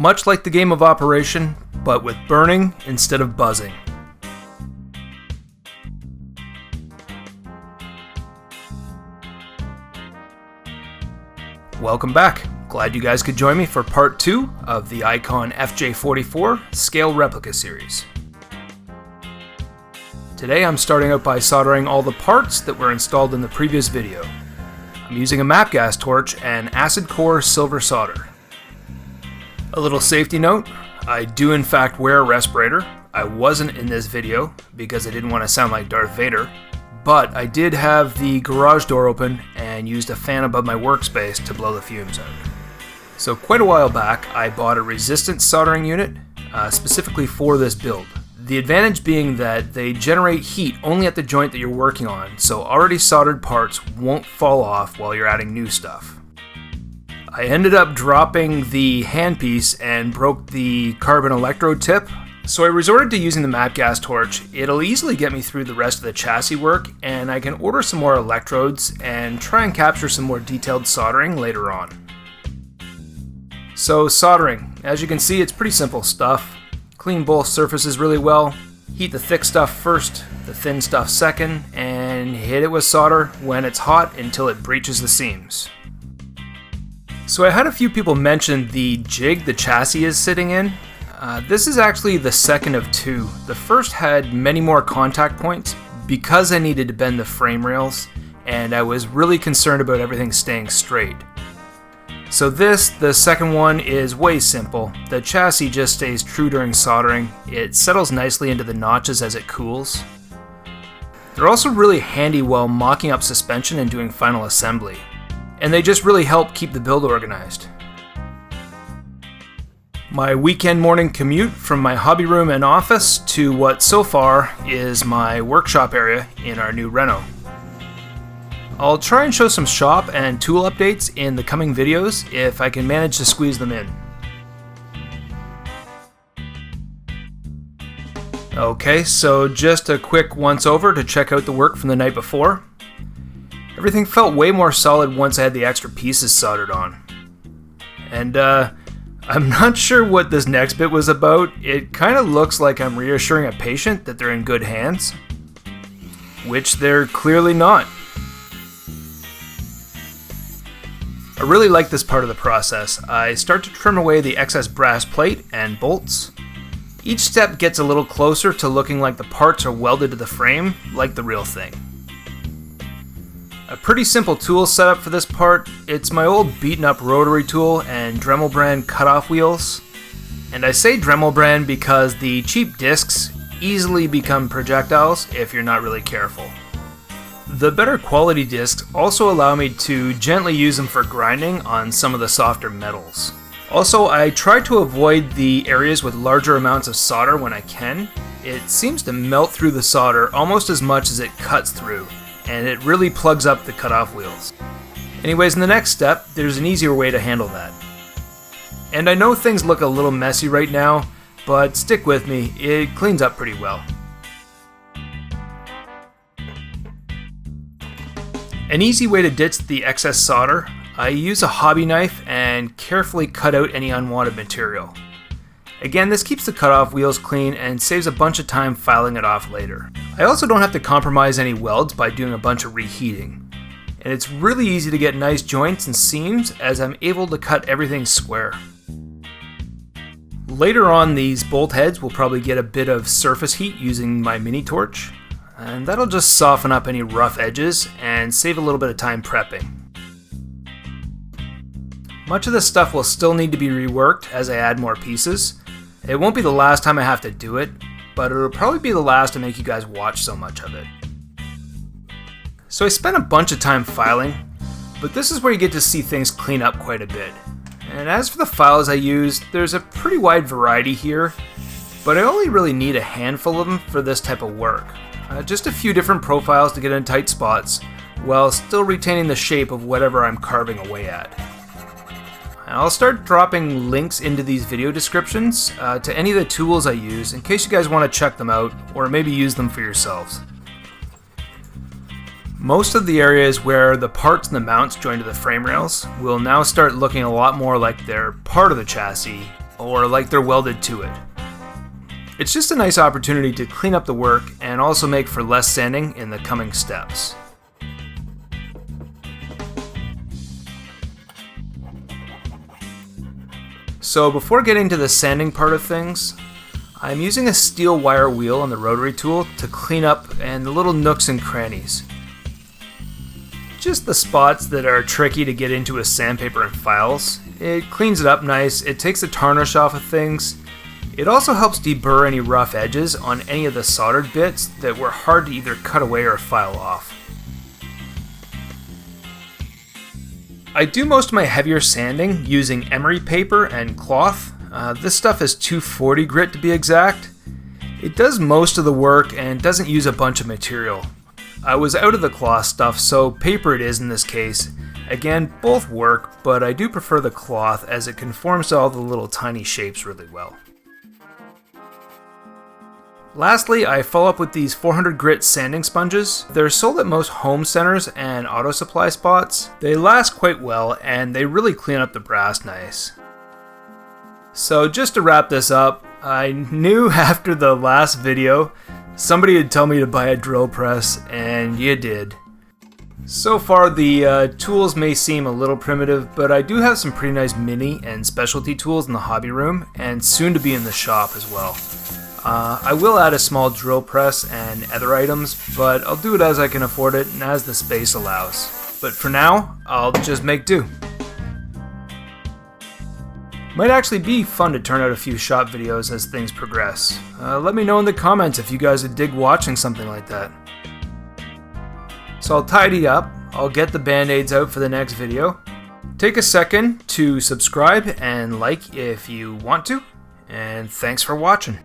much like the game of Operation, but with burning instead of buzzing. Welcome back. Glad you guys could join me for part 2 of the Icon FJ44 Scale Replica series. Today I'm starting out by soldering all the parts that were installed in the previous video. I'm using a MAP gas torch and acid core silver solder. A little safety note, I do in fact wear a respirator. I wasn't in this video because I didn't want to sound like Darth Vader, but I did have the garage door open and used a fan above my workspace to blow the fumes out. So quite a while back I bought a resistance soldering unit specifically for this build. The advantage being that they generate heat only at the joint that you're working on, so already soldered parts won't fall off while you're adding new stuff. I ended up dropping the handpiece and broke the carbon electrode tip, so I resorted to using the MAP gas torch. It'll easily get me through the rest of the chassis work, and I can order some more electrodes and try and capture some more detailed soldering later on. So soldering, as you can see, it's pretty simple stuff. Clean both surfaces really well, heat the thick stuff first, the thin stuff second, and hit it with solder when it's hot until it breaches the seams. So I had a few people mention the jig the chassis is sitting in. This is actually the second of two. The first had many more contact points because I needed to bend the frame rails, and I was really concerned about everything staying straight. So this, the second one, is way simple. The chassis just stays true during soldering. It settles nicely into the notches as it cools. They're also really handy while mocking up suspension and doing final assembly. And they just really help keep the build organized. My weekend morning commute from my hobby room and office to what so far is my workshop area in our new reno. I'll try and show some shop and tool updates in the coming videos if I can manage to squeeze them in. Okay, so just a quick once over to check out the work from the night before. Everything felt way more solid once I had the extra pieces soldered on. And I'm not sure what this next bit was about. It kind of looks like I'm reassuring a patient that they're in good hands, which they're clearly not. I really like this part of the process. I start to trim away the excess brass plate and bolts. Each step gets a little closer to looking like the parts are welded to the frame, like the real thing. A pretty simple tool setup for this part. It's my old beaten up rotary tool and Dremel brand cutoff wheels. And I say Dremel brand because the cheap discs easily become projectiles if you're not really careful. The better quality discs also allow me to gently use them for grinding on some of the softer metals. Also, I try to avoid the areas with larger amounts of solder when I can. It seems to melt through the solder almost as much as it cuts through, and it really plugs up the cutoff wheels. Anyways, in the next step, there's an easier way to handle that. And I know things look a little messy right now, but stick with me, it cleans up pretty well. An easy way to ditch the excess solder, I use a hobby knife and carefully cut out any unwanted material. Again, this keeps the cutoff wheels clean and saves a bunch of time filing it off later. I also don't have to compromise any welds by doing a bunch of reheating. And it's really easy to get nice joints and seams as I'm able to cut everything square. Later on, these bolt heads will probably get a bit of surface heat using my mini torch. And that'll just soften up any rough edges and save a little bit of time prepping. Much of this stuff will still need to be reworked as I add more pieces. It won't be the last time I have to do it, but it'll probably be the last to make you guys watch so much of it. So I spent a bunch of time filing, but this is where you get to see things clean up quite a bit. And as for the files I use, there's a pretty wide variety here, but I only really need a handful of them for this type of work. Just a few different profiles to get in tight spots, while still retaining the shape of whatever I'm carving away at. I'll start dropping links into these video descriptions to any of the tools I use in case you guys want to check them out or maybe use them for yourselves. Most of the areas where the parts and the mounts join to the frame rails will now start looking a lot more like they're part of the chassis or like they're welded to it. It's just a nice opportunity to clean up the work and also make for less sanding in the coming steps. So before getting to the sanding part of things, I'm using a steel wire wheel on the rotary tool to clean up and the little nooks and crannies. Just the spots that are tricky to get into with sandpaper and files. It cleans it up nice, it takes the tarnish off of things. It also helps deburr any rough edges on any of the soldered bits that were hard to either cut away or file off. I do most of my heavier sanding using emery paper and cloth. This stuff is 240 grit to be exact. It does most of the work and doesn't use a bunch of material. I was out of the cloth stuff, so paper it is in this case. Again, both work, but I do prefer the cloth as it conforms to all the little tiny shapes really well. Lastly, I follow up with these 400 grit sanding sponges. They're sold at most home centers and auto supply spots. They last quite well and they really clean up the brass nice. So just to wrap this up, I knew after the last video somebody had told me to buy a drill press, and you did. So far the tools may seem a little primitive, but I do have some pretty nice mini and specialty tools in the hobby room and soon to be in the shop as well. I will add a small drill press and other items, but I'll do it as I can afford it and as the space allows. But for now, I'll just make do. Might actually be fun to turn out a few shop videos as things progress. Let me know in the comments if you guys would dig watching something like that. So I'll tidy up, I'll get the band-aids out for the next video. Take a second to subscribe and like if you want to, and thanks for watching.